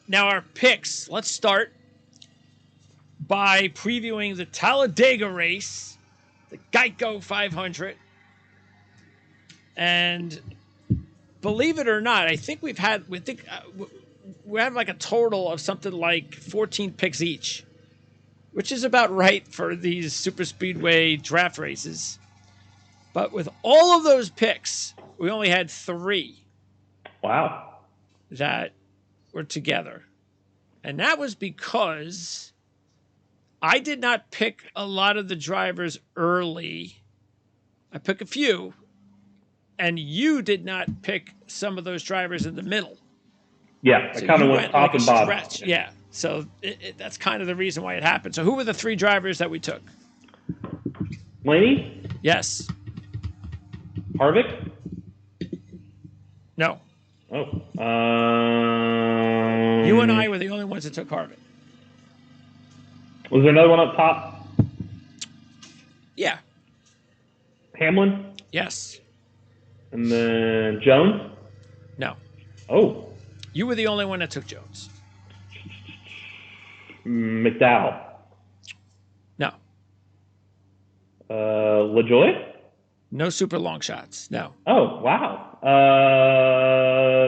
Now our picks. Let's start by previewing the Talladega race, the GEICO 500. And believe it or not, I think we have like a total of something like 14 picks each, which is about right for these super speedway draft races. But with all of those picks, we only had 3. Wow. That were together. And that was because I did not pick a lot of the drivers early. I picked a few. And you did not pick some of those drivers in the middle. Yeah, I kind of went top and bottom. Yeah, so that's kind of the reason why it happened. So who were the 3 drivers that we took? Blaney? Yes. Harvick? No. Oh. You and I were the only ones that took Harvick. Was there another one up top? Yeah. Hamlin? Yes. And then Jones? No. Oh. You were the only one that took Jones. McDowell? No. LaJoie? No super long shots. No. Oh, wow.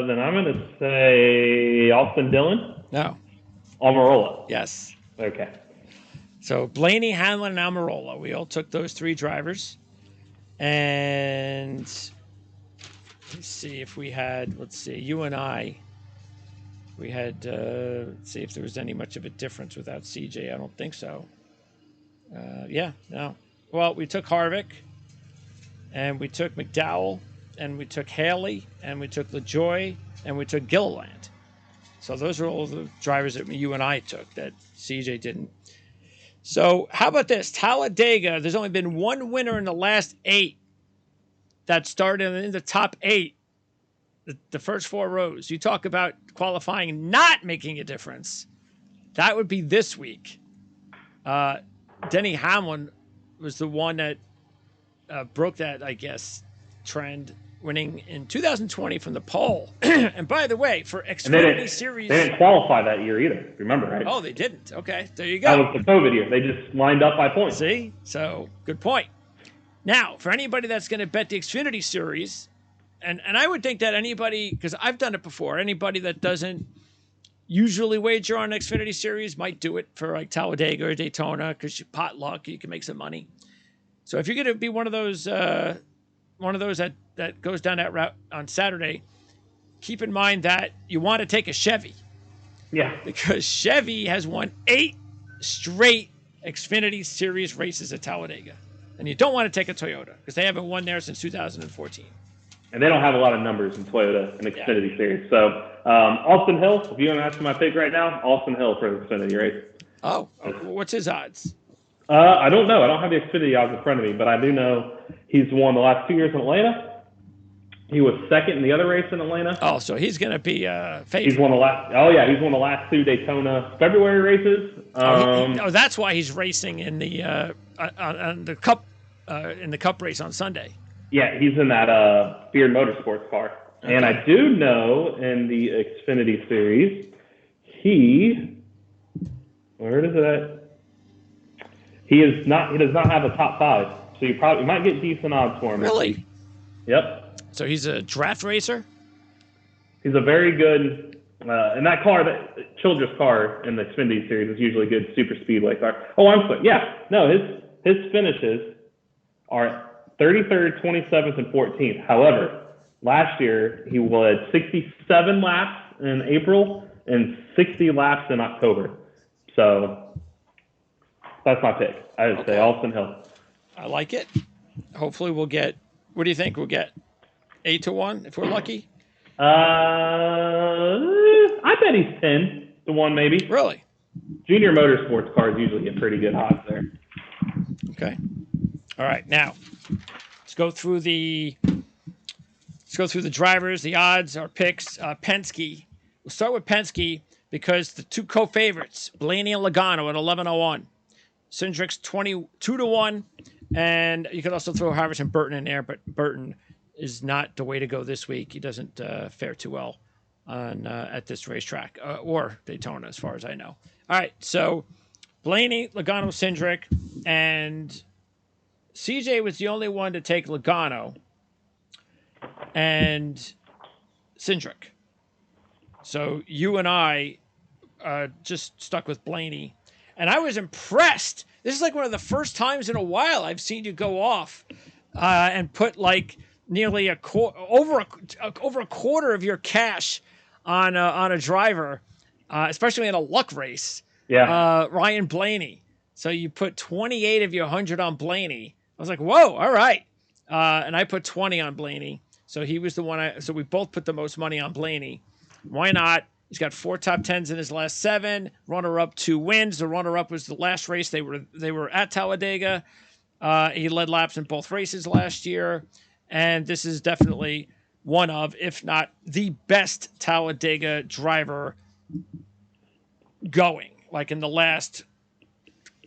Then I'm going to say Austin Dillon? No. Almirola? Yes. Okay. So Blaney, Hamlin, and Almirola. We all took those 3 drivers. And let's see if we had, you and I, we had, let's see if there was any much of a difference without CJ. I don't think so. Yeah, no. Well, we took Harvick, and we took McDowell, and we took Haley, and we took LaJoie, and we took Gilliland. So those are all the drivers that you and I took that CJ didn't. So how about this? Talladega, there's only been 1 winner in the last 8 that started in the top 8, the first 4 rows. You talk about qualifying not making a difference. That would be this week. Denny Hamlin was the one that broke that, I guess, trend, winning in 2020 from the pole. And by the way, for Xfinity Series... They didn't qualify that year either, remember, right? Oh, they didn't. Okay, there you go. That was the COVID year. They just lined up by points. See? So, good point. Now, for anybody that's going to bet the Xfinity Series, and I would think that anybody, because I've done it before, anybody that doesn't usually wager on Xfinity Series might do it for like Talladega or Daytona because you pot luck, you can make some money. So if you're going to be one of those that goes down that route on Saturday, keep in mind that you want to take a Chevy. Yeah. Because Chevy has won 8 straight Xfinity Series races at Talladega. And you don't want to take a Toyota because they haven't won there since 2014. And they don't have a lot of numbers in Toyota and Xfinity Series. So Austin Hill, if you want to ask my pick right now, Austin Hill for the Xfinity race. Oh, what's his odds? I don't know. I don't have the Xfinity odds in front of me, but I do know he's won the last 2 years in Atlanta. He was second in the other race in Atlanta. Oh, so he's going to be favorite. He's won the last 2 Daytona February races. That's why he's racing in the on the Cup in the Cup race on Sunday. Yeah, he's in that Beard Motorsports car. Okay. And I do know in the Xfinity Series, where is it at? He does not have a top 5, so you might get decent odds for him. Really? Yep. So he's a draft racer? He's a very good, and that car, that Childress car in the Xfinity Series is usually a good super speedway car. Oh, I'm sorry. Yeah. No, his finishes are 33rd, 27th, and 14th. However, last year he led 67 laps in April and 60 laps in October. So that's my pick. I would say Austin Hill. I like it. Hopefully we'll get, what do you think we'll get? 8-1 if we're lucky? I bet he's 10-1 maybe. Really? Junior Motorsports cars usually get pretty good odds there. Okay. All right. Now, let's go through the drivers, the odds, our picks. Penske. We'll start with Penske because the 2 co-favorites, Blaney and Logano at 11-1. Cindric's 22-1. And you could also throw Harvick and Burton in there, but Burton is not the way to go this week. He doesn't fare too well on at this racetrack or Daytona, as far as I know. All right, so Blaney, Logano, Cindric, and CJ was the only one to take Logano and Cindric. So you and I just stuck with Blaney. And I was impressed. This is like one of the first times in a while I've seen you go off and put like nearly over a quarter of your cash on a driver, especially in a luck race. Yeah. Ryan Blaney. So you put 28 of your 100 on Blaney. I was like, whoa, all right. And I put 20 on Blaney. So he was the one. So we both put the most money on Blaney. Why not? He's got 4 top 10s in his last 7. Runner-up 2 wins. The runner-up was the last race. They were at Talladega. He led laps in both races last year. And this is definitely one of, if not the best Talladega driver going, like in the last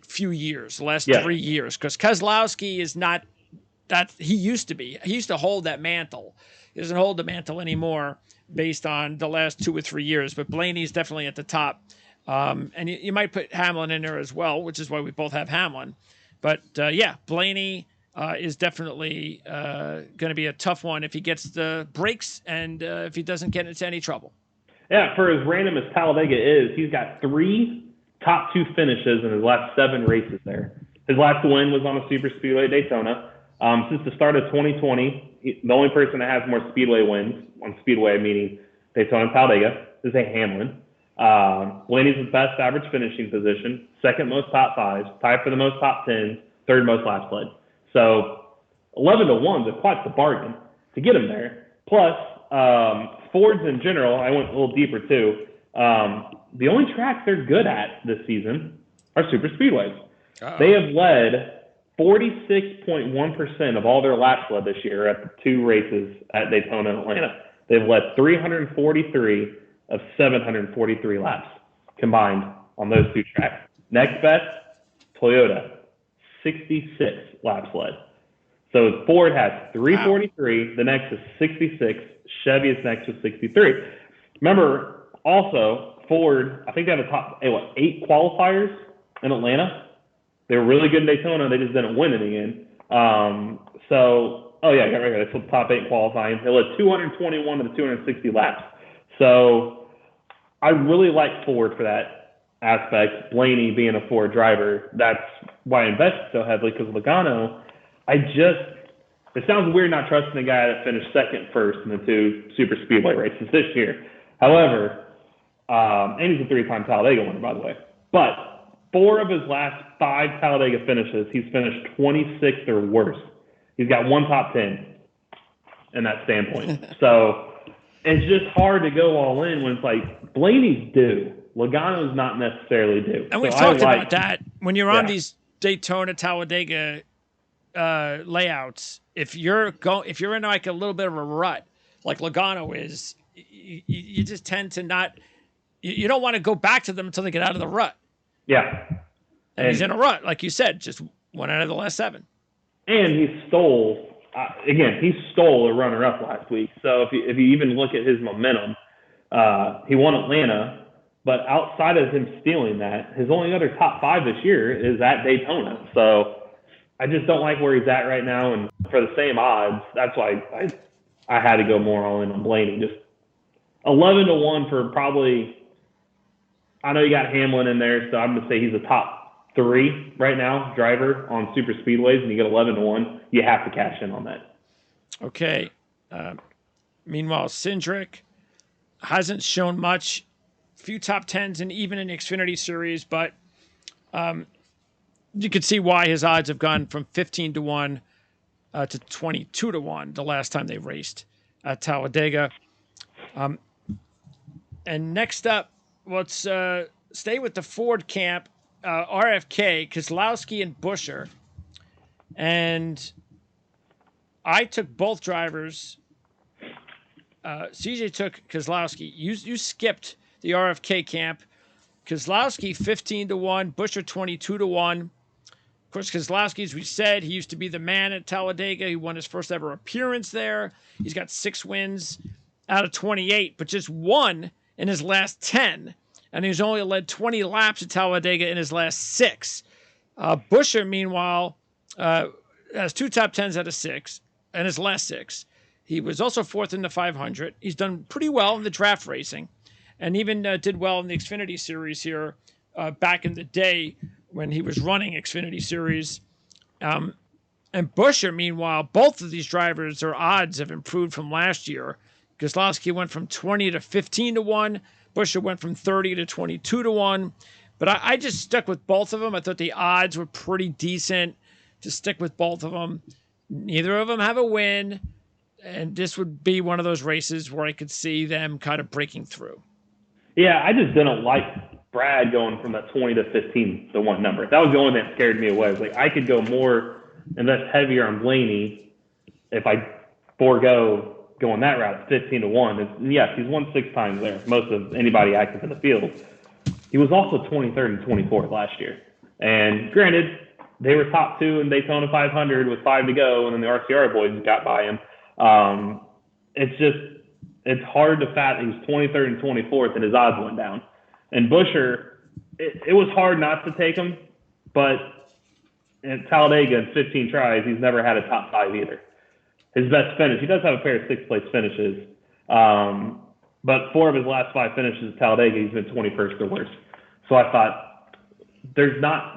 few years, the last 3 years. Because Keselowski is not that he used to be. He used to hold that mantle. He doesn't hold the mantle anymore based on the last 2 or 3 years. But Blaney's definitely at the top. And you might put Hamlin in there as well, which is why we both have Hamlin. But, yeah, Blaney is definitely going to be a tough one if he gets the breaks and if he doesn't get into any trouble. Yeah, for as random as Talladega is, he's got 3 top 2 finishes in his last 7 races there. His last win was on a super speedway at Daytona. Since the start of 2020, the only person that has more speedway wins, on speedway meaning Daytona and Talladega, is a Hamlin. Blaney's the best average finishing position, 2nd most top 5s, tied for the most top 10s, 3rd most laps led. So 11-1 is quite the bargain to get him there. Plus, Fords in general, I went a little deeper too. The only tracks they're good at this season are super speedways. Uh-oh. They have led 46.1% of all their laps led this year at the 2 races at Daytona and Atlanta. They've led 343 of 743 laps combined on those 2 tracks. Next best, Toyota, 66 laps led. So Ford has 343. Wow. The next is 66. Chevy is next with 63. Remember, also, Ford, I think they have a top 8 qualifiers in Atlanta. They were really good in Daytona. They just didn't win it again. I got right here. That's the top 8 qualifying. They led 221 of the 260 laps. So I really like Ford for that aspect. Blaney being a Ford driver, that's why I invested so heavily, because Logano, it sounds weird not trusting a guy that finished 2nd, 1st in the 2 super speedway races this year. However, and he's a 3-time Talladega winner, by the way. But 4 of his last 5 Talladega finishes, he's finished 26th or worse. He's got 1 top 10 in that standpoint. So it's just hard to go all in when it's like Blaney's due. Logano's not necessarily due. And we've talked about that when you're on these Daytona, Talladega layouts. If you're in like a little bit of a rut, like Logano is, you just tend to not. You don't want to go back to them until they get out of the rut. Yeah. And he's in a rut, like you said, just 1 out of the last 7. And he stole a runner-up last week. So if you even look at his momentum, he won Atlanta, but outside of him stealing that, his only other top 5 this year is at Daytona. So I just don't like where he's at right now. And for the same odds, that's why I had to go more all in on Blaney. Just 11-1 for probably. I know you got Hamlin in there, so I'm going to say he's a top 3 right now driver on super speedways, and you get 11-1. You have to cash in on that. Okay. Meanwhile, Cindric hasn't shown much. Few top 10s and even in the Xfinity Series, but you could see why his odds have gone from 15-1 to 22-1 the last time they raced at Talladega. And next up, let's stay with the Ford camp, RFK, Keselowski, and Buescher. And I took both drivers. CJ took Keselowski. You skipped the RFK camp. Keselowski 15-1, Buescher 22-1. Of course, Keselowski, as we said, he used to be the man at Talladega. He won his first ever appearance there. He's got 6 wins out of 28, but just won in his last 10. And he's only led 20 laps at Talladega in his last 6. Buescher, meanwhile, has 2 top 10s out of 6 in his last 6. He was also 4th in the 500. He's done pretty well in the draft racing, and even did well in the Xfinity Series here back in the day when he was running Xfinity Series. And Buescher, meanwhile, both of these drivers, their odds have improved from last year. Keselowski went from 20 to 15 to 1. Buescher went from 30 to 22 to 1. But I just stuck with both of them. I thought the odds were pretty decent to stick with both of them. Neither of them have a win. And this would be one of those races where I could see them kind of breaking through. Yeah, I just didn't like Brad going from that 20 to 15 to 1 number. That was the only thing that scared me away. It was like I could go more and that's heavier on Blaney if I forego going that route, 15 to 1. And yes, he's won 6 times there, most of anybody active in the field. He was also 23rd and 24th last year. And granted, they were top 2 in Daytona 500 with 5 to go, and then the RCR boys got by him. It's hard to fathom. He was 23rd and 24th, and his odds went down. And Buescher, it was hard not to take him, but at Talladega in 15 tries, he's never had a top 5 either. His best finish, he does have a pair of 6th place finishes, but 4 of his last 5 finishes at Talladega, he's been 21st or worse. So I thought,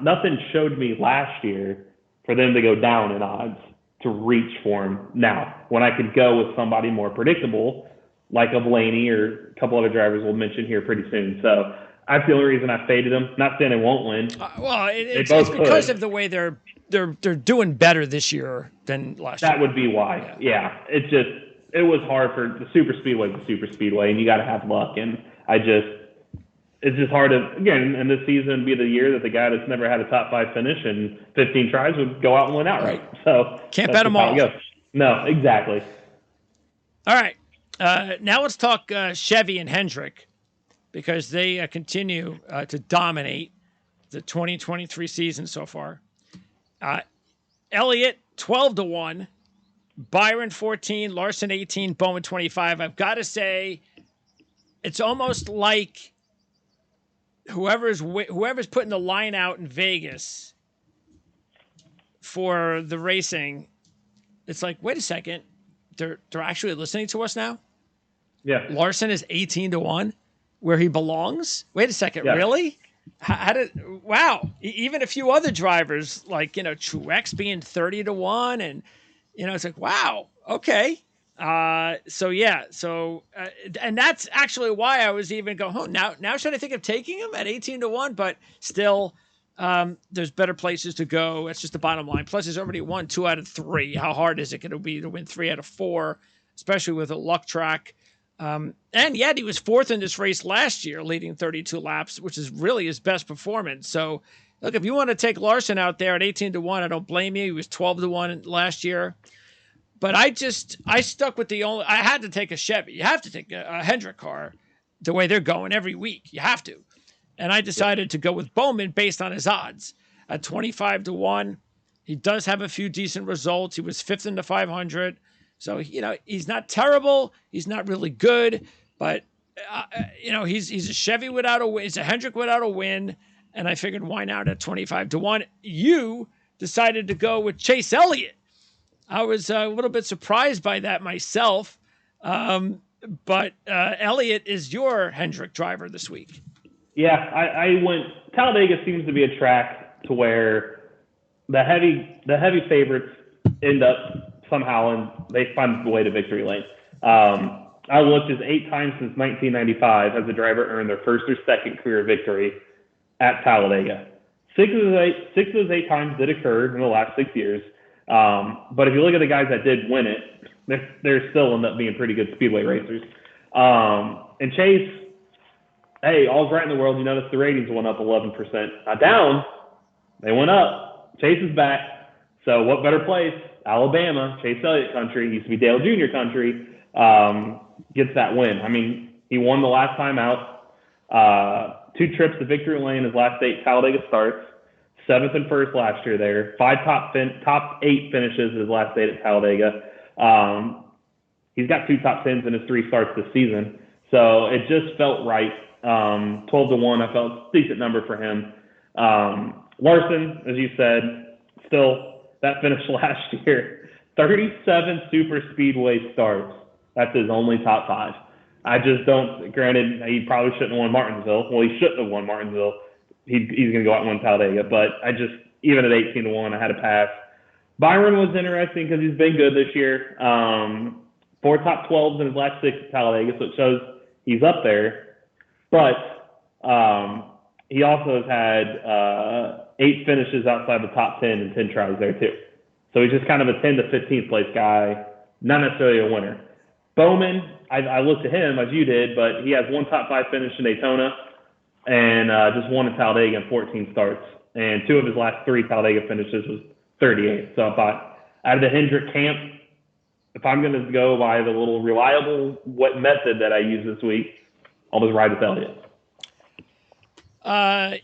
nothing showed me last year for them to go down in odds to reach for him now, when I could go with somebody more predictable, like a Blaney or a couple other drivers we'll mention here pretty soon. So that's the only reason I faded them. Not saying they won't win. It's because of the way they're doing better this year than last year. That would be why. Yeah. It was hard for the super speedway, and you got to have luck. And it's just hard to, again, in this season, be the year that the guy that's never had a top 5 finish in 15 tries would go out and win outright. So can't bet them all. No, exactly. All right. Now let's talk Chevy and Hendrick, because they continue to dominate the 2023 season so far. Elliott, 12 to 1. Byron, 14. Larson, 18. Bowman, 25. I've got to say, it's almost like whoever's putting the line out in Vegas for the racing, it's like, wait a second, they're actually listening to us now? Yeah. Larson is 18 to 1, where he belongs? Wait a second, really? Wow. Even a few other drivers, like, Truex being 30 to 1, and, it's like, wow, okay. And that's actually why I was even going, now should I think of taking him at 18 to 1? But still, there's better places to go. That's just the bottom line. Plus, he's already won 2 out of 3. How hard is it going to be to win 3 out of 4, especially with a luck track? And yet he was 4th in this race last year, leading 32 laps, which is really his best performance. So, look, if you want to take Larson out there at 18 to 1, I don't blame you. He was 12 to 1 last year. But I stuck with I had to take a Chevy. You have to take a Hendrick car the way they're going every week. You have to. And I decided to go with Bowman based on his odds at 25 to 1. He does have a few decent results. He was 5th in the 500. So, he's not terrible. He's not really good. But, he's a Chevy without a win. He's a Hendrick without a win. And I figured, why not at 25 to 1? You decided to go with Chase Elliott. I was a little bit surprised by that myself. But Elliott is your Hendrick driver this week. Yeah, I went. Talladega seems to be a track to where the heavy favorites end up somehow, and they find the way to victory lane. I looked, as 8 times since 1995 has a driver earned their first or second career victory at Talladega. 6 of those 8 times did occur in the last 6 years. But if you look at the guys that did win it, they're still end up being pretty good speedway racers. And Chase, hey, all's right in the world. You notice the ratings went up 11%. Not down, they went up. Chase is back. So what better place? Alabama, Chase Elliott country, used to be Dale Jr. country, gets that win. I mean, he won the last time out. 2 trips to victory lane his last 8 Talladega starts. 7th and 1st last year there. 5 top 8 finishes his last 8 at Talladega. He's got 2 top 10s in his 3 starts this season. So it just felt right. 12-1, I felt a decent number for him. Larson, as you said, still that finish last year, 37 super speedway starts. That's his only top 5. I just don't, granted, he probably shouldn't have won Martinsville. Well, he shouldn't have won Martinsville. He's going to go out and win Talladega. But I just, even at 18-1, I had to pass. Byron was interesting because he's been good this year. 4 top 12s in his last 6 at Talladega, so it shows he's up there. But he also has had 8 finishes outside the top 10 and 10 tries there too. So he's just kind of a 10 to 15th place guy, not necessarily a winner. Bowman, I looked at him as you did, but he has 1 top 5 finish in Daytona and just 1 at Talladega in 14 starts. And 2 of his last 3 Talladega finishes was 38. So I thought out of the Hendrick camp, if I'm going to go by the little reliable method that I use this week, I'll just ride with Elliott.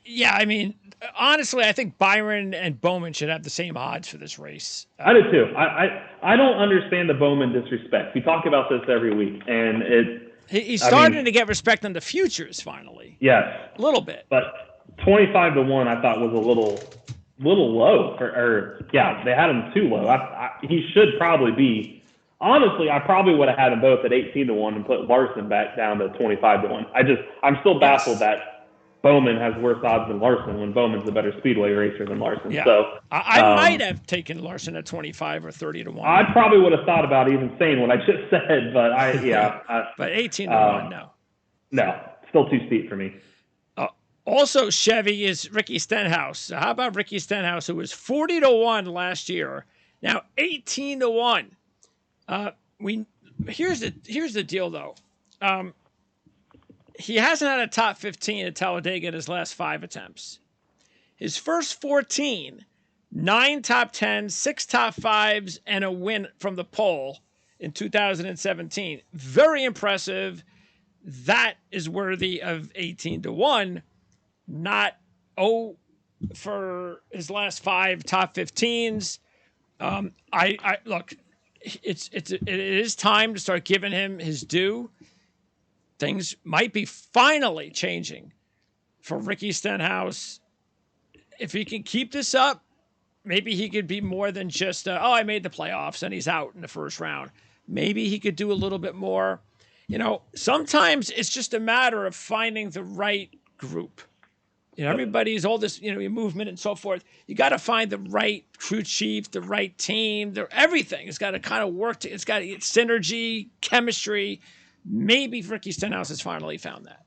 Yeah, I mean, honestly, I think Byron and Bowman should have the same odds for this race. I do too. I don't understand the Bowman disrespect. We talk about this every week, and he's starting to get respect on the futures finally. Yes, a little bit. But 25-1, I thought was a little low. They had him too low. He should probably be. Honestly, I probably would have had them both at 18-1 and put Larson back down to 25-1. I'm still baffled that Bowman has worse odds than Larson when Bowman's a better speedway racer than Larson. Yeah. So I might have taken Larson at 25 or 30-1. I probably would have thought about even saying what I just said, but but 18-1, no, still too steep for me. Also, Chevy is Ricky Stenhouse. How about Ricky Stenhouse, who was 40-1 last year, now 18-1? Here's the deal though. He hasn't had a top 15 at Talladega in his last 5 attempts. His first 14, 9 top 10s, 6 top 5s, and a win from the pole in 2017. Very impressive. That is worthy of 18-1, not for his last 5 top 15s. I look, it is time to start giving him his due. Things might be finally changing for Ricky Stenhouse. If he can keep this up, maybe he could be more than just, I made the playoffs and he's out in the first round. Maybe he could do a little bit more. Sometimes it's just a matter of finding the right group. Everybody's all this, movement and so forth. You got to find the right crew chief, the right team, everything. It's got to kind of work. It's got to get synergy, chemistry. Maybe Ricky Stenhouse has finally found that.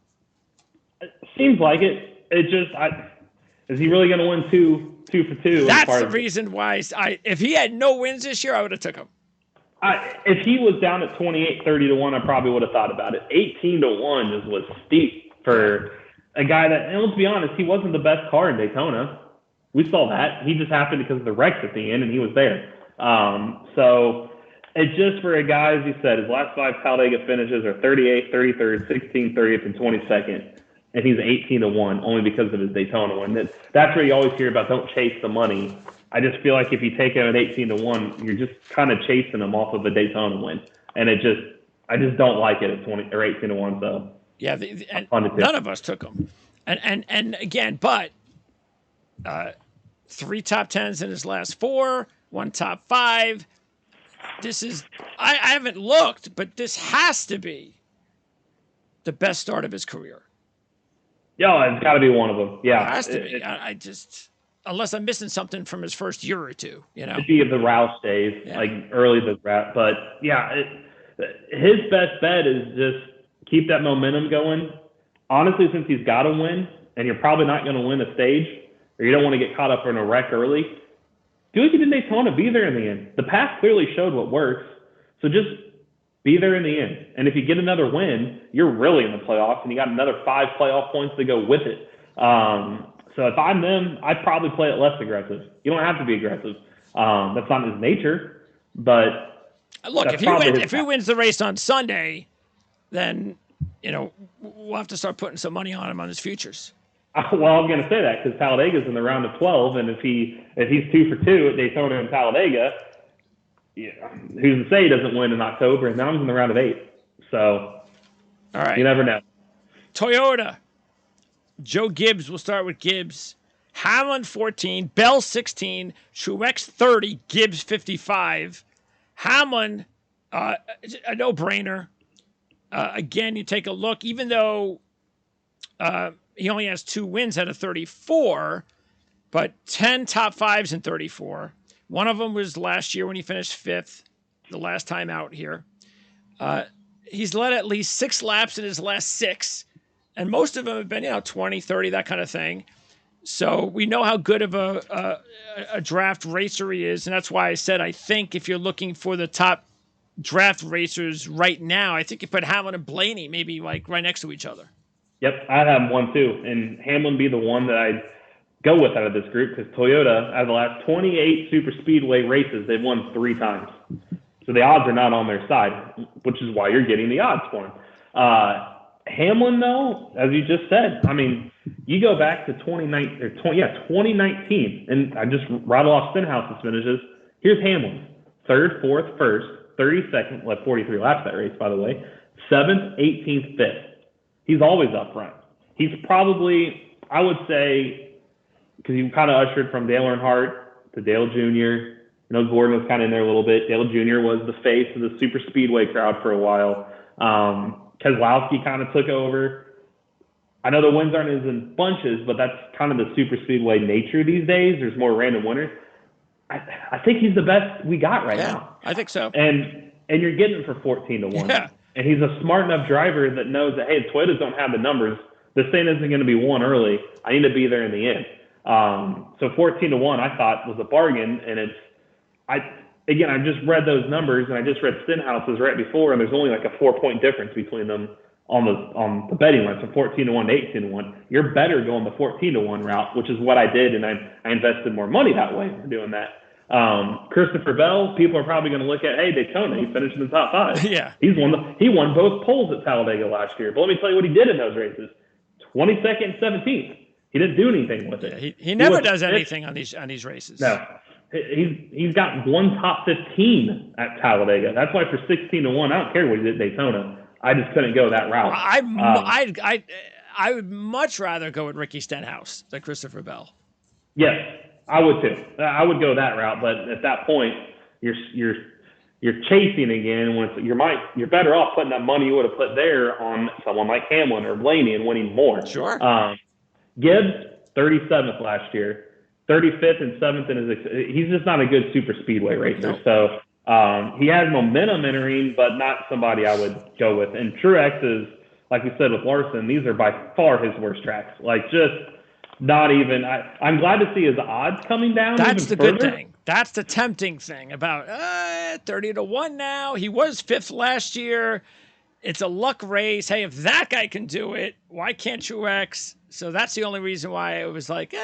It seems like it. Is he really going to win two for two? That's the reason why. If he had no wins this year, I would have took him. If he was down at 28-30-1, I probably would have thought about it. 18-1 just was steep for a guy that, and let's be honest, he wasn't the best car in Daytona. We saw that. He just happened because of the wrecks at the end, and he was there. So it's just for a guy, as you said, his last 5 Talladega finishes are 38th, 33rd, 16th, 30th, and 22nd. And he's 18-1 only because of his Daytona win. That's where you always hear about don't chase the money. I just feel like if you take him at 18-1, you're just kind of chasing him off of a Daytona win. And I just don't like it at 20 or 18-1. So yeah, none of us took him. And again, but 3 top 10s in his last 4, 1 top 5. This is, I haven't looked, but this has to be the best start of his career. Yeah, it's got to be one of them. Yeah. It has to be. I just, unless I'm missing something from his first year or two, It'd be the Roush days, like early the Roush. But yeah, his best bet is just keep that momentum going. Honestly, since he's got to win, and you're probably not going to win a stage, or you don't want to get caught up in a wreck early, do like you did in Daytona, be there in the end. The past clearly showed what works, so just be there in the end. And if you get another win, you're really in the playoffs, and you got another 5 playoff points to go with it. So if I'm them, I'd probably play it less aggressive. You don't have to be aggressive. That's not his nature. But look, if he wins the race on Sunday, then we'll have to start putting some money on him on his futures. Well, I'm going to say that because Talladega's in the round of 12, and if he's 2 for 2 at Daytona and Talladega, yeah, who's to say he doesn't win in October? And now he's in the round of 8. So All right. you never know. Toyota. Joe Gibbs, we'll start with Gibbs. Hamlin 14, Bell 16, Truex 30, Gibbs 55. Hamlin, a no-brainer. Again, you take a look, even though he only has 2 wins out of 34, but 10 top fives in 34. One of them was last year when he finished 5th, the last time out here. He's led at least 6 laps in his last 6, and most of them have been, 20, 30, that kind of thing. So we know how good of a draft racer he is, and that's why I said I think if you're looking for the top draft racers right now, I think you put Hamlin and Blaney maybe like right next to each other. Yep, I'd have one too, and Hamlin be the one that I'd go with out of this group because Toyota, out of the last 28 super speedway races, they've won 3 times. So the odds are not on their side, which is why you're getting the odds for him. Hamlin, though, as you just said, I mean, you go back to 2019, and I just rattle off Stenhouse's finishes. Here's Hamlin: 3rd, 4th, 1st, 32nd, led 43 laps that race, by the way, 7th, 18th, 5th. He's always up front. He's probably, I would say, because he kind of ushered from Dale Earnhardt to Dale Jr. Gordon was kind of in there a little bit. Dale Jr. was the face of the super speedway crowd for a while. Keselowski kind of took over. I know the wins aren't as in bunches, but that's kind of the super speedway nature these days. There's more random winners. I think he's the best we got right now. I think so. And you're getting it for 14-1. Yeah. And he's a smart enough driver that knows that, hey, the Toyotas don't have the numbers. This thing isn't going to be won early. I need to be there in the end. So 14-1, I thought was a bargain. And I just read those numbers, and I just read Stenhouse's right before, and there's only like a 4-point difference between them on the betting line, from 14-1 to 18-1. You're better going the 14-1 route, which is what I did, and I invested more money that way for doing that. Christopher Bell, people are probably going to look at, hey, Daytona, he finished in the top 5. Yeah. He won both poles at Talladega last year. But let me tell you what he did in those races: 22nd and 17th. He didn't do anything with it. Yeah, he never does anything on these races. No. He's got 1 top 15 at Talladega. That's why for 16-1, I don't care what he did at Daytona. I just couldn't go that route. I would much rather go with Ricky Stenhouse than Christopher Bell. Yes, I would too. I would go that route, but at that point, you're chasing again. When you're better off putting that money you would have put there on someone like Hamlin or Blaney and winning more. Sure. Gibbs, 37th last year. 35th and 7th in his. He's just not a good super speedway racer. Nope. So he has momentum entering, but not somebody I would go with. And Truex is, like we said with Larson, these are by far his worst tracks. Like, just not even. I'm glad to see his odds coming down. That's the further. good thing. That's the tempting thing about 30-1 now. He was 5th last year. It's a luck race. Hey, if that guy can do it, why can't Truex? So that's the only reason why it was like,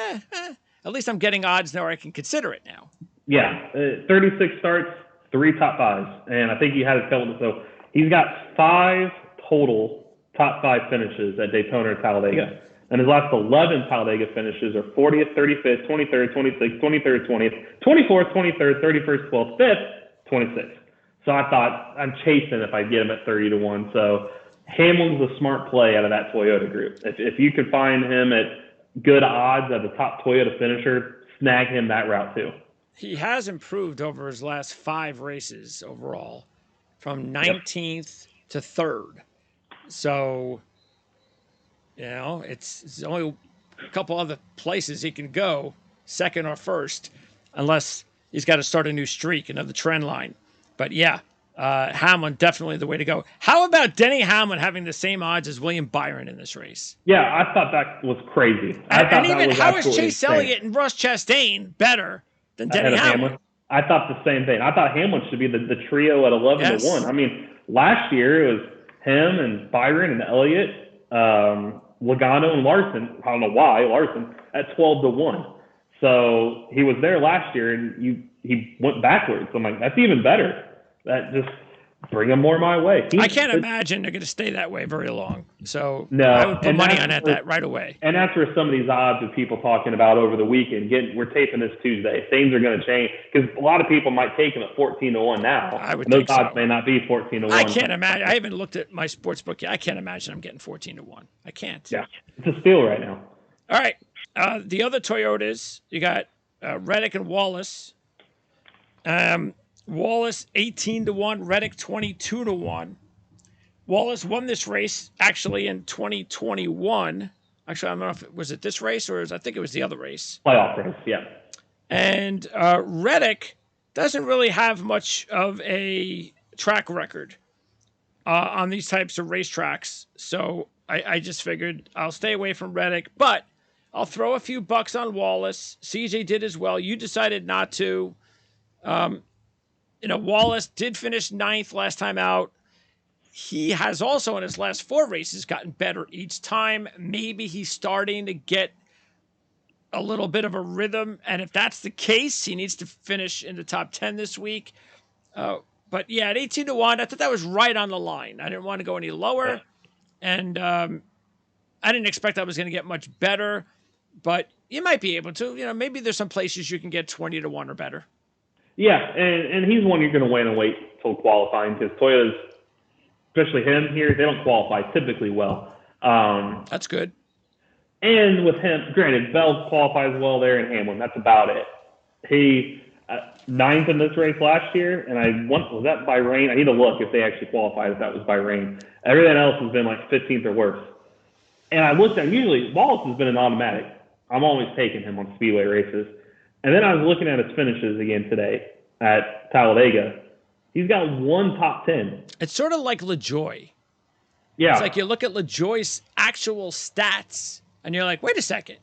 at least I'm getting odds now where I can consider it now. Yeah, 36 starts, 3 top 5s, and I think he had it covered. So he's got 5 total top 5 finishes at Daytona and Talladega, and his last 11 Talladega finishes are 40th, 35th, 23rd, 26th, 23rd, 20th, 24th, 23rd, 31st, 12th, 5th, 26th. So I thought I'm chasing if I get him at 30-1. So Hamlin's a smart play out of that Toyota group. If you could find him at good odds at the top Toyota finisher, snag him that route too. He has improved over his last 5 races overall, from 19th to 3rd. So, it's only a couple other places he can go, 2nd or 1st, unless he's got to start a new streak, another trend line. But yeah, Hamlin definitely the way to go. How about Denny Hamlin having the same odds as William Byron in this race? Yeah, I thought that was crazy. And even how is Chase Elliott and Ross Chastain better than Denny Hamlin? I thought the same thing. I thought Hamlin should be the trio at 11-1. I mean, last year it was him and Byron and Elliott, Logano and Larson. I don't know why Larson at 12-1. So he was there last year, and he went backwards. I'm like, that's even better. That just bring them more my way. I can't imagine they're going to stay that way very long. So No, I would put and money that's on that right away. And that's where some of these odds of people talking about over the weekend. We're taping this Tuesday. Things are going to change because a lot of people might take them at 14-1 now. I would those think odds so. may not be 14-1. I can't imagine. I haven't looked at my sports book yet. I can't imagine I'm getting 14-1. I can't. Yeah, it's a steal right now. All right. The other Toyotas, you got Reddick and Wallace. Wallace 18-1, Reddick 22-1. Wallace won this race actually in 2021. Actually, I don't know if it was this race or I think it was the other race. Playoff race, yeah. And Reddick doesn't really have much of a track record on these types of racetracks. So I just figured I'll stay away from Reddick, but I'll throw a few bucks on Wallace. CJ did as well. You decided not to. Wallace did finish 9th last time out. He has also in his last 4 races gotten better each time. Maybe he's starting to get a little bit of a rhythm. And if that's the case, he needs to finish in the top 10 this week. But yeah, at 18-1, I thought that was right on the line. I didn't want to go any lower. And I didn't expect I was going to get much better. But you might be able to. Maybe there's some places you can get 20-1 or better. Yeah, and he's one you're going to wait and wait till qualifying because Toyota's, especially him here, they don't qualify typically well. That's good. And with him, granted, Bell qualifies well there in Hamlin. That's about it. He 9th in this race last year, and was that by rain? I need to look if they actually qualified if that was by rain. Everything else has been like 15th or worse. And I looked at him. Usually, Wallace has been an automatic. I'm always taking him on speedway races. And then I was looking at his finishes again today at Talladega. He's got 1 top 10. It's sort of like LaJoy. Yeah. It's like you look at LaJoy's actual stats, and you're like, wait a second.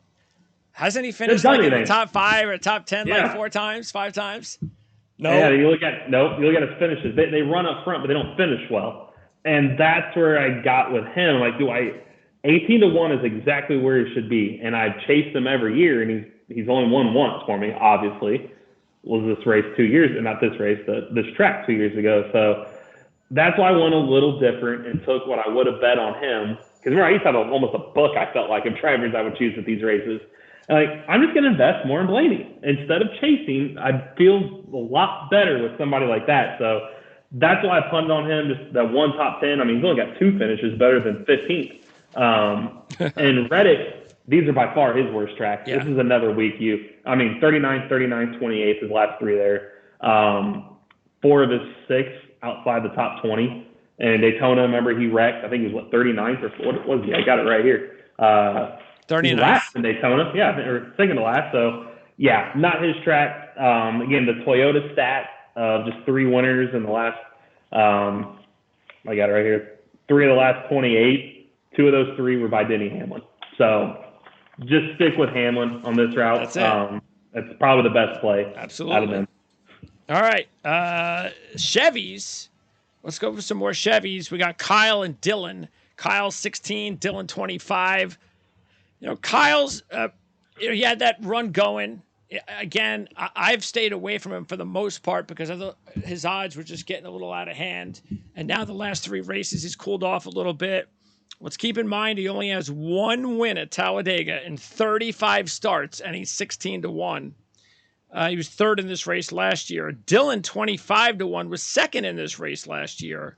Hasn't he finished like in the top 5 or top 10 like 4 times, 5 times? No. Yeah, you look at his finishes. They run up front, but they don't finish well. And that's where I got with him. Like, 18-1 is exactly where he should be. And I've chased him every year, and he's only won once for me, obviously. Was this race 2 years, not this race, this track 2 years ago. So that's why I went a little different and took what I would have bet on him. Because remember, I used to have almost a book, I felt like, of drivers I would choose at these races. And I'm just going to invest more in Blaney. Instead of chasing, I feel a lot better with somebody like that. So that's why I punted on him, just that 1 top 10. I mean, he's only got 2 finishes, better than 15th. And Reddick, these are by far his worst tracks. Yeah. This is another week 39, 28th, his last 3 there. 4 of his 6 outside the top 20. And Daytona, remember, he wrecked. I think he was, 39th or what was he? I got it right here. 39th. Last in Daytona. Yeah, or second to last. So, yeah, not his track. Again, the Toyota stat of just 3 winners in the last, I got it right here, 3 of the last 28. 2 of those 3 were by Denny Hamlin. So just stick with Hamlin on this route. That's it. That's probably the best play. Absolutely. Out of them. All right. Chevys. Let's go for some more Chevys. We got Kyle and Dylan. Kyle 16, Dylan 25. Kyle's, he had that run going. Again, I've stayed away from him for the most part because his odds were just getting a little out of hand. And now the last 3 races, he's cooled off a little bit. Let's keep in mind he only has 1 win at Talladega in 35 starts, and he's 16-1. He was 3rd in this race last year. Dylan, 25-1, was 2nd in this race last year.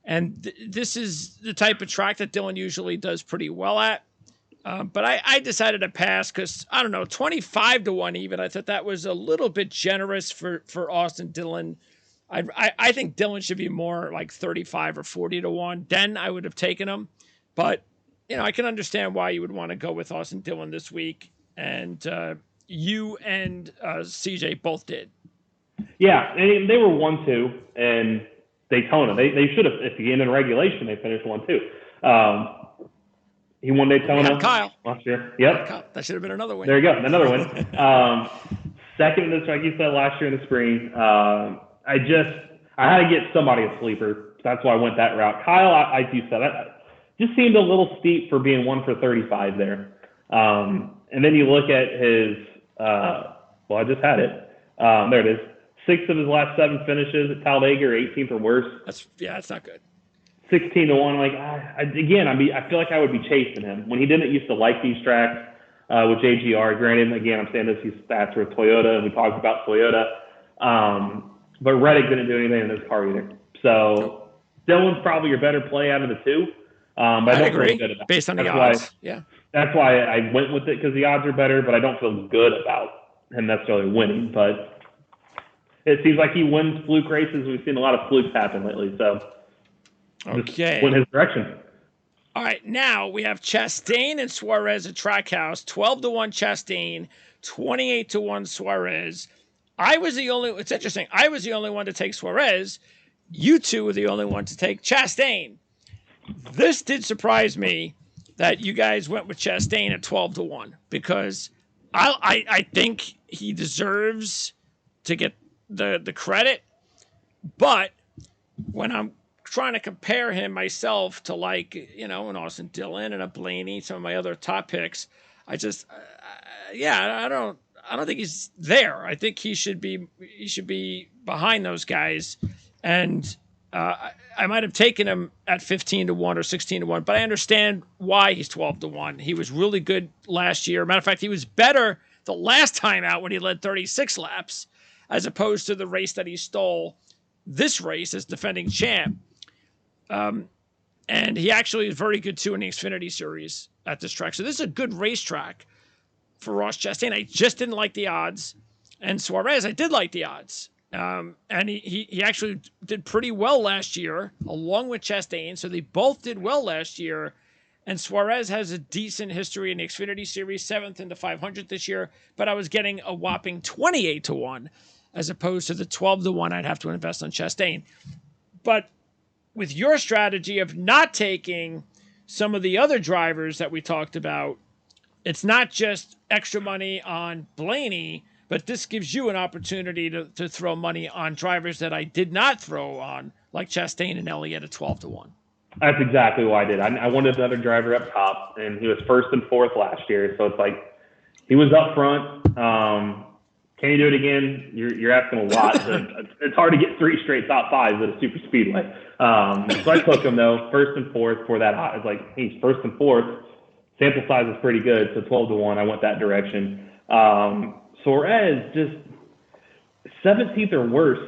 And this is the type of track that Dylan usually does pretty well at. But I decided to pass because, I don't know, 25-1 even. I thought that was a little bit generous for Austin Dillon. I think Dylan should be more like 35 or 40-1. Then I would have taken him. But, I can understand why you would want to go with Austin Dillon this week. And you and CJ both did. Yeah, and they were 1-2 in Daytona. They should have, if he ended in regulation, they finished 1-2. He won Daytona Kyle last year. Yep. That should have been another win. There you go, another win. 2nd in this, like you said, last year in the spring. I had to get somebody a sleeper. That's why I went that route. Kyle, like you said, just seemed a little steep for being 1 for 35 there. And then you look at his, I just had it. There it is. 6 of his last 7 finishes at Talladega are 18th or worse. That's not good. 16 to 1. Like, I feel like I would be chasing him when he didn't used to like these tracks with JGR. Granted, again, I'm saying this, these stats were Toyota, and we talked about Toyota. But Reddick didn't do anything in this car either. So Dylan's probably your better play out of the two. But I don't agree. feel good about based on it. the odds. That's why I went with it, because the odds are better, but I don't feel good about him necessarily winning. But it seems like he wins fluke races. We've seen a lot of flukes happen lately. So just went his direction. All right, now we have Chastain and Suarez at Trackhouse. 12-1 Chastain, 28-1 Suarez. It's interesting. I was the only one to take Suarez. You two were the only one to take Chastain. This did surprise me that you guys went with Chastain at 12-1, because I think he deserves to get the credit. But when I'm trying to compare him myself to, like, an Austin Dillon and a Blaney, some of my other top picks, I just I don't think he's there. I think he should be behind those guys, and I might have taken him at 15-1 or 16-1, but I understand why he's 12-1. He was really good last year. Matter of fact, he was better the last time out when he led 36 laps, as opposed to the race that he stole this race as defending champ. And he actually is very good too in the Xfinity Series at this track. So this is a good racetrack for Ross Chastain. I just didn't like the odds. And Suarez, I did like the odds. And he actually did pretty well last year, along with Chastain. So they both did well last year. And Suarez has a decent history in the Xfinity Series, 7th in the 500 this year. But I was getting a whopping 28-1, as opposed to the 12-1 I'd have to invest on Chastain. But with your strategy of not taking some of the other drivers that we talked about, it's not just extra money on Blaney, but this gives you an opportunity to throw money on drivers that I did not throw on, like Chastain and Elliott at 12-1. That's exactly why I did. I wanted another driver up top, and he was 1st and 4th last year. So it's like he was up front. Can you do it again? You're asking a lot. It's hard to get 3 straight top 5s at a super speedway. So I took him, though, 1st and 4th for that. It's like, he's 1st and 4th. Sample size is pretty good, so 12-1. I went that direction. Suarez just 17th or worse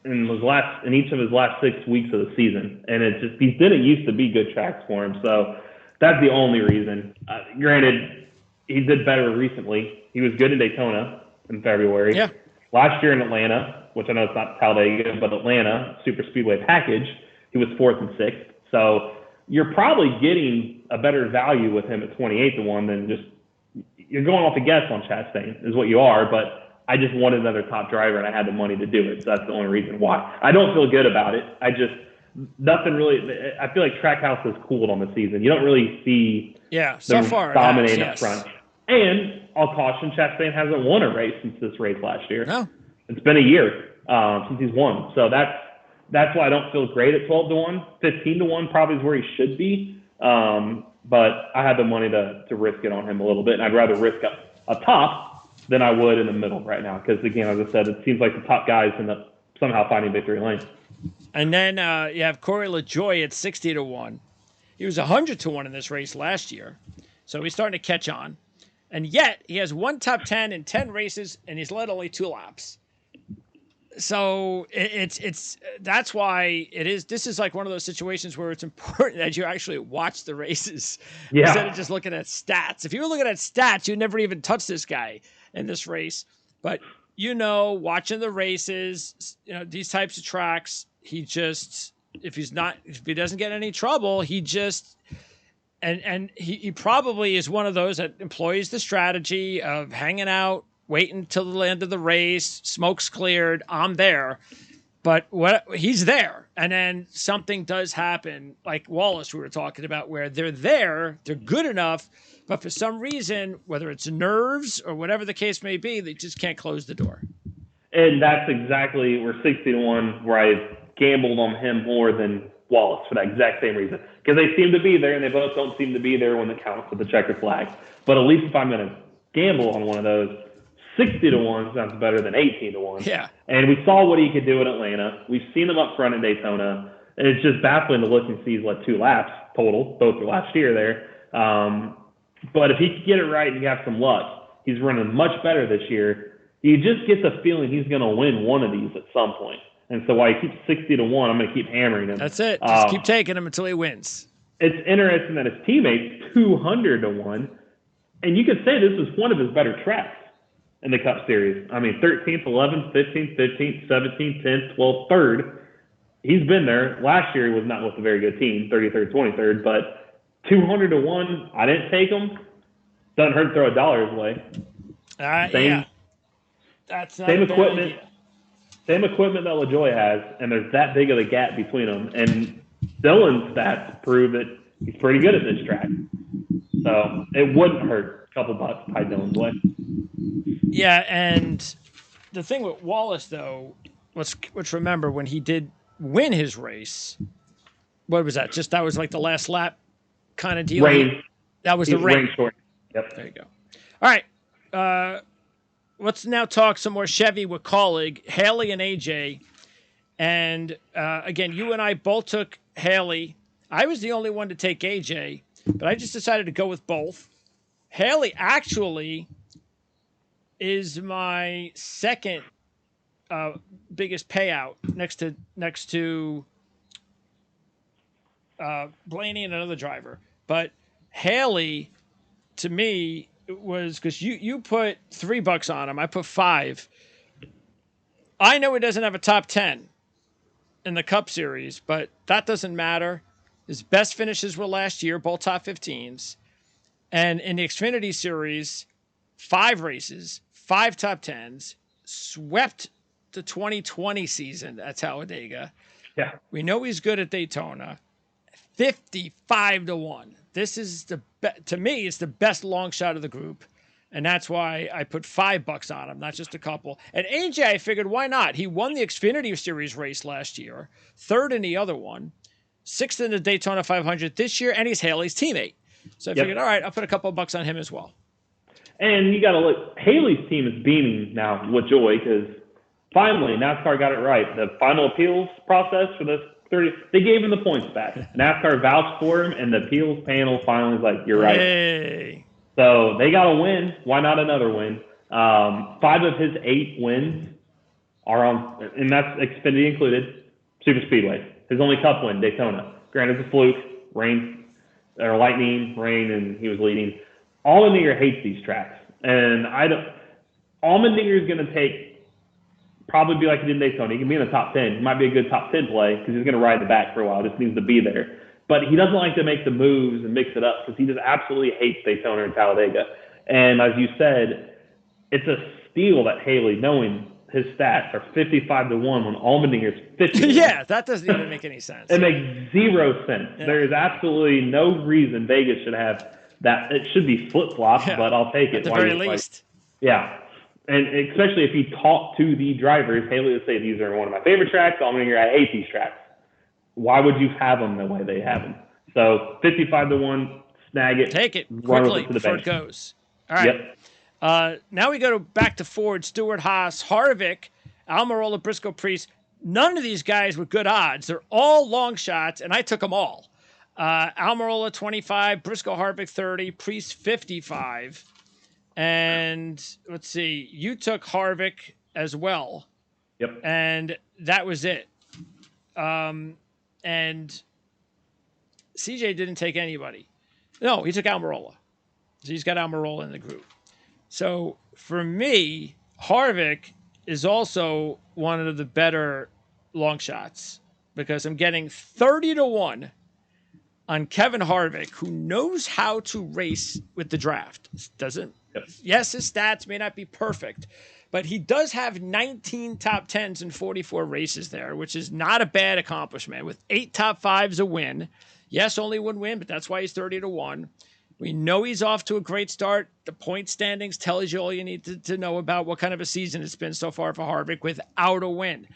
in each of his last 6 weeks of the season, and these didn't used to be good tracks for him. So that's the only reason. Granted, he did better recently. He was good in Daytona in February. Yeah. Last year in Atlanta, which I know it's not Talladega, but Atlanta Super Speedway package, he was 4th and 6th. So you're probably getting a better value with him at 28-1 than just you're going off a guess on Chastain is what you are. But I just wanted another top driver, and I had the money to do it. So that's the only reason why. I don't feel good about it. Nothing really. I feel like Trackhouse has cooled on the season. You don't really see so far dominating up front. And I'll caution, Chastain hasn't won a race since this race last year. No. It's been a year since he's won. So that's why I don't feel great at 12-1. 15-1 probably is where he should be. But I had the money to risk it on him a little bit, and I'd rather risk up top than I would in the middle right now. Because, again, as I said, it seems like the top guys end up somehow finding victory lane. And then you have Corey LaJoie at 60-1. He was 100-1 in this race last year. So he's starting to catch on. And yet, he has 1 top 10 in 10 races, and he's led only 2 laps. So that's why it is. This is like one of those situations where it's important that you actually watch the races instead of just looking at stats. If you were looking at stats, you'd never even touch this guy in this race. But watching the races, these types of tracks, if he doesn't get any trouble, and he probably is one of those that employs the strategy of hanging out, waiting until the end of the race, smoke's cleared, I'm there. But he's there. And then something does happen, like Wallace we were talking about, where they're there, they're good enough, but for some reason, whether it's nerves or whatever the case may be, they just can't close the door. And that's exactly where 60-1, where I gambled on him more than Wallace for that exact same reason. Because they seem to be there, and they both don't seem to be there when it counts with the checker flag. But at least if I'm going to gamble on one of those, 60 to 1 sounds better than 18 to 1. Yeah. And we saw what he could do in Atlanta. We've seen him up front in Daytona. And it's just baffling to look and see he's led 2 laps total, both were last year there. But if he could get it right and you have some luck, he's running much better this year. You just get the feeling he's going to win one of these at some point. And so while he keeps 60 to 1, I'm going to keep hammering him. That's it. Just keep taking him until he wins. It's interesting that his teammates 200 to 1. And you could say this is one of his better tracks in the Cup Series. I mean, 13th, 11th, 15th, 15th, 17th, 10th, 12th, 3rd. He's been there. Last year he was not with a very good team, 33rd, 23rd, but 200 to 1, I didn't take him. Doesn't hurt to throw $1 his way. Yeah. That's not same a bad equipment. idea. Same equipment that LaJoie has, and there's that big of a gap between them. And Dylan's stats prove that he's pretty good at this track. So it wouldn't hurt a couple bucks to tie Dylan's way. Yeah, and the thing with Wallace, though, let's remember when he did win his race, what was that? Just that was like the last lap kind of deal? Rain. That was the rain. Short. Yep. There you go. All right. Let's now talk some more Chevy with Colleague, Haley and AJ. And again, you and I both took Haley. I was the only one to take AJ, but I just decided to go with both. Haley actually is my second biggest payout next to Blaney and another driver. But Haley, to me, was because you put $3 on him. I put 5. I know he doesn't have a top 10 in the Cup Series, but that doesn't matter. His best finishes were last year, both top 15s. And in the Xfinity Series, 5 races, 5 top 10s, swept the 2020 season at Talladega. Yeah. We know he's good at Daytona. 55 to 1. This is to me, it's the best long shot of the group. And that's why I put $5 on him, not just a couple. And AJ, I figured, why not? He won the Xfinity Series race last year, 3rd in the other one, 6th in the Daytona 500 this year, and he's Haley's teammate. So I figured, all right, I'll put a couple of bucks on him as well. And you got to look, Haley's team is beaming now with joy because finally NASCAR got it right. The final appeals process for the 30, they gave him the points back. NASCAR vouched for him, and the appeals panel finally was like, you're right. Hey. So they got a win. Why not another win? 5 of his 8 wins are on, and that's Xfinity included, Super Speedway. His only Cup win, Daytona. Granted, it's a fluke, rain, or lightning, rain, and he was leading. Allmendinger hates these tracks, and Allmendinger is going to probably be like he did in Daytona. He can be in the top 10. He might be a good top 10 play because he's going to ride the back for a while. Just needs to be there. But he doesn't like to make the moves and mix it up because he just absolutely hates Daytona and Talladega. And as you said, it's a steal that Haley, knowing his stats, are 55 to 1 when Allmendinger's 50. Yeah, that doesn't even make any sense. It makes 0 sense. Yeah. There is absolutely no reason Vegas should have that. It should be flip-flops, but I'll take it. At the very least. Yeah. And especially if you talk to the drivers, Haley would say, these are one of my favorite tracks. Allmendinger, I hate these tracks. Why would you have them the way they have them? So 55 to 1, snag it. Take it quickly before it goes. All right. Yep. Now we go back to Ford, Stewart, Haas, Harvick, Almirola, Briscoe, Priest. None of these guys were good odds. They're all long shots, and I took them all. Almirola 25, Briscoe, Harvick 30, Priest 55. And let's see, you took Harvick as well. Yep. And that was it. And CJ didn't take anybody. No, he took Almirola. So he's got Almirola in the group. So for me, Harvick is also one of the better long shots because I'm getting 30 to 1 on Kevin Harvick, who knows how to race with the draft. Doesn't. Yes, his stats may not be perfect, but he does have 19 top 10s and 44 races there, which is not a bad accomplishment. With 8 top 5s a win. Yes, only one win, but that's why he's 30 to 1. We know he's off to a great start. The point standings tells you all you need to know about what kind of a season it's been so far for Harvick without a win.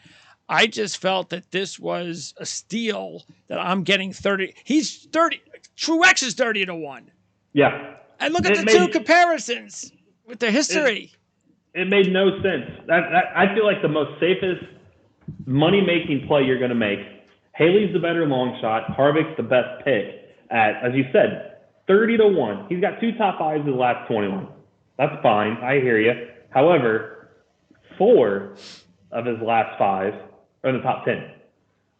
I just felt that this was a steal that I'm getting 30. He's 30. Truex is 30 to 1. Yeah. And look at the two comparisons with the history. It made no sense. I feel like the most safest money-making play you're going to make. Haley's the better long shot. Harvick's the best pick at, as you said, 30-1. He's got 2 top 5s in the last 21. That's fine. I hear you. However, 4 of his last 5 are in the top 10,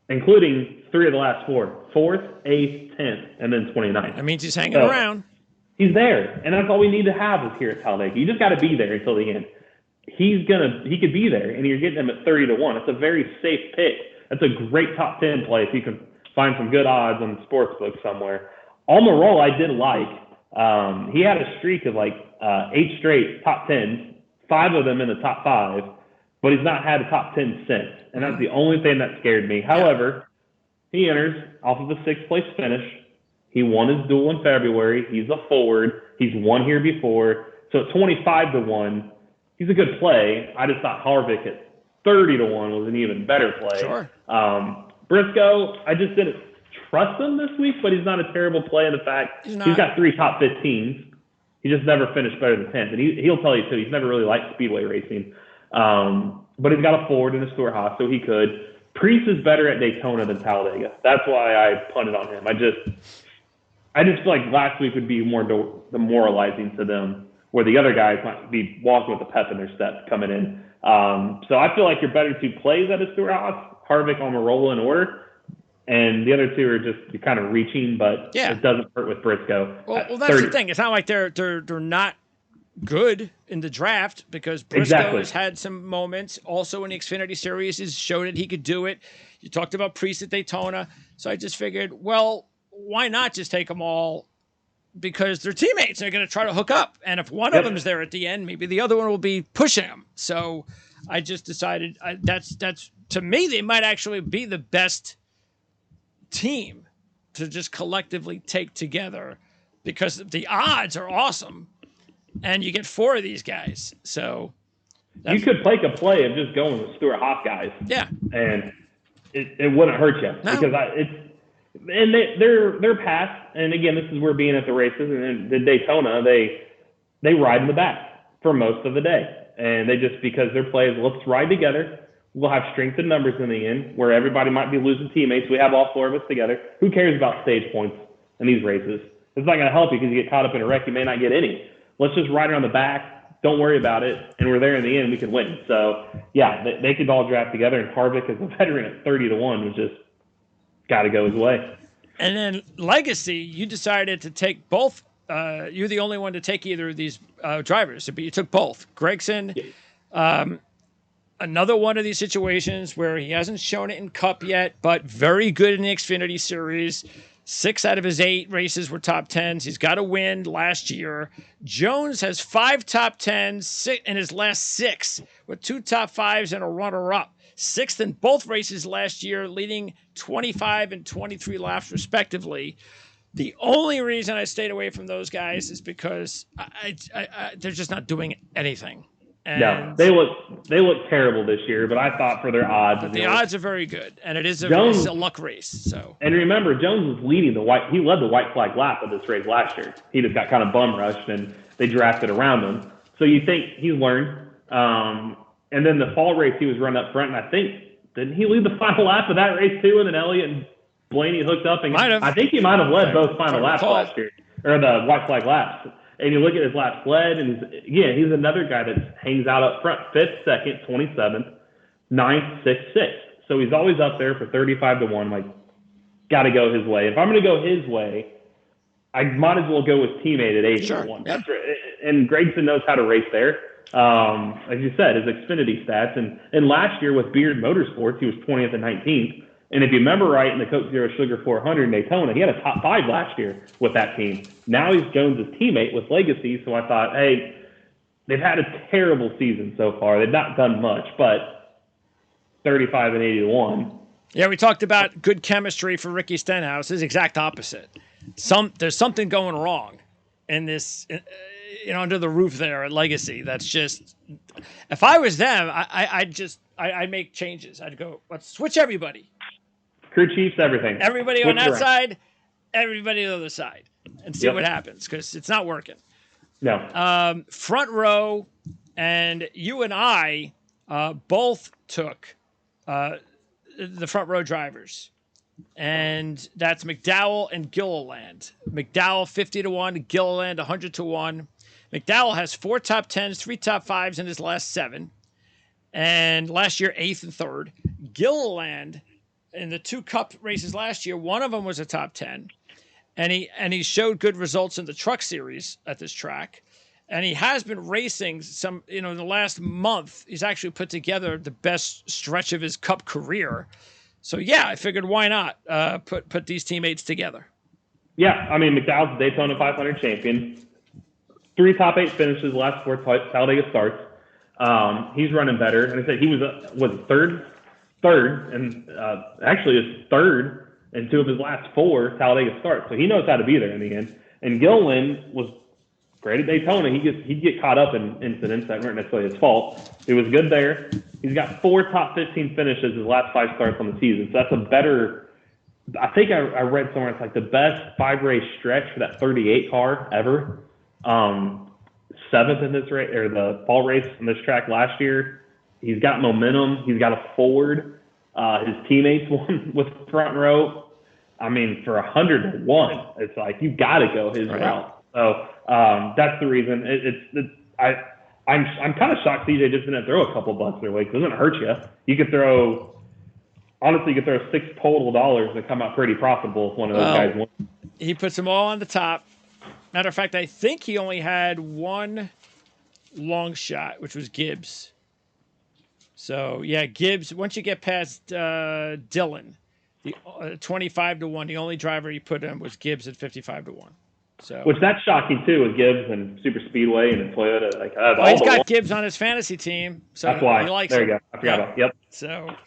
including 3 of the last 4. 4th, 8th, 10th, and then 29th. That means he's hanging around. He's there, and that's all we need to have is here at Talladega. You just got to be there until the end. He could be there, and you're getting him at 30-1. It's a very safe pick. That's a great top 10 play if you can find some good odds on the sports book somewhere. Almirola, I did like. He had a streak of like 8 straight top 10s, 5 of them in the top 5, but he's not had a top 10 since, and that's the only thing that scared me. However, he enters off of a 6th place finish. He won his duel in February. He's a forward. He's won here before. So at 25-1, he's a good play. I just thought Harvick at 30-1 was an even better play. Sure. Briscoe, I just didn't trust him this week, but he's not a terrible play in the fact he's got 3 top 15s. He just never finished better than 10th. And he'll tell you, too, he's never really liked speedway racing. But he's got a Ford and a Stewart Haas, so he could. Priest is better at Daytona than Talladega. That's why I punted on him. I just feel like last week would be more demoralizing to them, where the other guys might be walking with a pep in their step coming in. So I feel like your better 2 plays at a Stewart Haas, Harvick, Almirola in order, and the other 2 are just you're kind of reaching, but it doesn't hurt with Briscoe. Well, that's the thing. It's not like they're not good in the draft, because Briscoe has had some moments. Also in the Xfinity Series, has showed that he could do it. You talked about Priest at Daytona, so I just figured, well, why not just take them all? Because they're teammates. They're going to try to hook up. And if one of them is there at the end, maybe the other one will be pushing them. So I just decided that's to me, they might actually be the best team to just collectively take together, because the odds are awesome. And you get 4 of these guys. So you could make a play of just going with Stewart Haas guys. Yeah. And it wouldn't hurt you. No. Because they're past, and again, this is where being at the races and the Daytona, they ride in the back for most of the day, and they just, because their play is, let's ride together. We'll have strength in numbers in the end, where everybody might be losing teammates. We have all 4 of us together. Who cares about stage points in these races? It's not going to help you, because you get caught up in a wreck, you may not get any. Let's just ride around the back. Don't worry about it, and we're there in the end. We can win. So yeah, they could all draft together, and Harvick as a veteran at 30-1 was just got to go his way. And then Legacy, you decided to take both. You're the only one to take either of these drivers, but you took both. Gregson, another one of these situations where he hasn't shown it in Cup yet, but very good in the Xfinity Series. 6 out of his 8 races were top 10s. He's got a win last year. Jones has 5 top 10s in his last 6, with 2 top 5s and a runner-up. 6th in both races last year, leading 25 and 23 laps respectively. The only reason I stayed away from those guys is because they're just not doing anything. And no, they look terrible this year, but I thought for their odds. But the odds are very good, and it is a luck race. So. And remember, Jones was leading he led the white flag lap of this race last year. He just got kind of bum rushed, and they drafted around him. So you think he's learned. And then the fall race, he was running up front, and I think, didn't he lead the final lap of that race too? And then Elliott and Blaney hooked up, and I think he might have led both final laps last year, or the white flag laps. And you look at his laps led, and he's another guy that hangs out up front, 5th, 2nd, 27th, 9th, 6th, 6th. So he's always up there for 35-1. Like, got to go his way. If I'm going to go his way, I might as well go with teammate at 80-1. Sure. That's right. And Gregson knows how to race there. As you said, his Xfinity stats. And last year with Beard Motorsports, he was 20th and 19th. And if you remember right, in the Coke Zero Sugar 400 in Daytona, he had a top 5 last year with that team. Now he's Jones' teammate with Legacy, so I thought, hey, they've had a terrible season so far. They've not done much, but 35 and 80-1. Yeah, we talked about good chemistry for Ricky Stenhouse. It's exact opposite. There's something going wrong in this, under the roof there at Legacy. That's just, if I was them, I'd make changes. I'd go, let's switch everybody. Crew chiefs, everything. Everybody on that side, everybody on the other side, and see what happens, because it's not working. No. Front row, And you and I both took the front row drivers. And that's McDowell and Gilliland. McDowell 50-1, Gilliland 100-1. McDowell has 4 top 10s, 3 top 5s in his last 7. And last year, 8th and 3rd. Gilliland, in the 2 cup races last year, one of them was a top 10. And he showed good results in the truck series at this track. And he has been racing some, in the last month, he's actually put together the best stretch of his cup career. So, yeah, I figured why not put these teammates together. Yeah, I mean, McDowell's a Daytona 500 champion. 3 top 8 finishes, last 4 Talladega starts. He's running better. And I said he was third, and actually is third in 2 of his last 4 Talladega starts. So he knows how to be there in the end. And Gilliland was great at Daytona. He'd get caught up in incidents that weren't necessarily his fault. He was good there. He's got 4 top 15 finishes his last 5 starts on the season. So that's a better – I think I read somewhere it's like the best 5-race stretch for that 38 car ever. 7th in this race, or the fall race on this track last year. He's got momentum. He's got a forward. His teammates won with front row. I mean, for 101, it's like you got to go his route. So that's the reason. I'm kind of shocked CJ just didn't throw a couple bucks their way. It doesn't hurt you. You could throw 6 total dollars and come out pretty profitable if one of those guys won. He puts them all on the top. Matter of fact, I think he only had 1 long shot, which was Gibbs. So, yeah, Gibbs, once you get past Dillon, the 25-1, the only driver he put in was Gibbs at 55-1. So, which that's shocking too with Gibbs and Super Speedway and Toyota. He's got Gibbs on his fantasy team, so that's why. He likes there him. You go. I forgot about. Yep. So